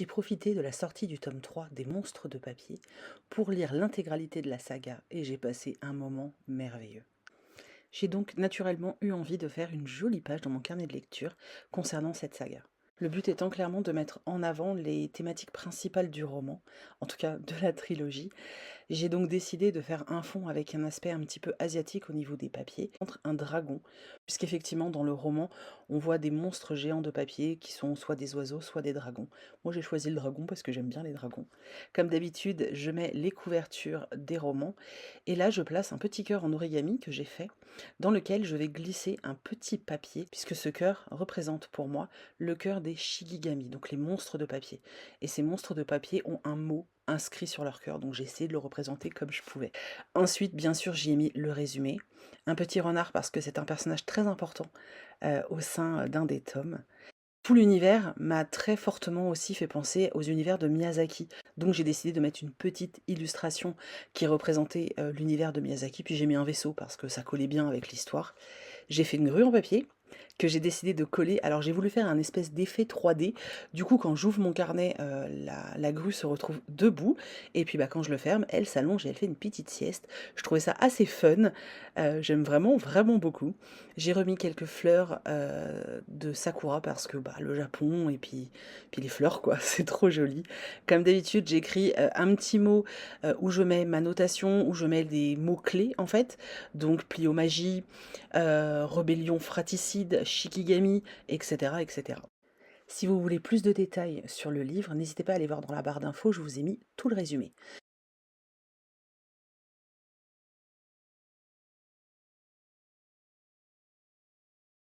j'ai profité de la sortie du tome 3 des Monstres de papier pour lire l'intégralité de la saga et j'ai passé un moment merveilleux. J'ai donc naturellement eu envie de faire une jolie page dans mon carnet de lecture concernant cette saga. Le but étant clairement de mettre en avant les thématiques principales du roman, en tout cas de la trilogie. J'ai donc décidé de faire un fond avec un aspect un petit peu asiatique au niveau des papiers, contre un dragon, puisqu'effectivement dans le roman, on voit des monstres géants de papier qui sont soit des oiseaux, soit des dragons. Moi j'ai choisi le dragon parce que j'aime bien les dragons. Comme d'habitude, je mets les couvertures des romans, et là je place un petit cœur en origami que j'ai fait, dans lequel je vais glisser un petit papier, puisque ce cœur représente pour moi le cœur des shigigami, donc les monstres de papier. Et ces monstres de papier ont un mot inscrit sur leur cœur, donc j'ai essayé de le représenter comme je pouvais. Ensuite, bien sûr, j'y ai mis le résumé. Un petit renard parce que c'est un personnage très important au sein d'un des tomes. Tout l'univers m'a très fortement aussi fait penser aux univers de Miyazaki. Donc j'ai décidé de mettre une petite illustration qui représentait l'univers de Miyazaki, puis j'ai mis un vaisseau parce que ça collait bien avec l'histoire. J'ai fait une grue en papier que j'ai décidé de coller. Alors j'ai voulu faire un espèce d'effet 3D. Du coup, quand j'ouvre mon carnet, la grue se retrouve debout. Et puis bah, quand je le ferme, elle s'allonge et elle fait une petite sieste. Je trouvais ça assez fun. J'aime vraiment, vraiment beaucoup. J'ai remis quelques fleurs de sakura parce que bah, le Japon et puis les fleurs, quoi, c'est trop joli. Comme d'habitude, j'écris un petit mot où je mets ma notation, où je mets des mots-clés en fait. Donc pliomagie, rébellion fratricide, shikigami, etc., etc. Si vous voulez plus de détails sur le livre, n'hésitez pas à aller voir dans la barre d'infos, je vous ai mis tout le résumé.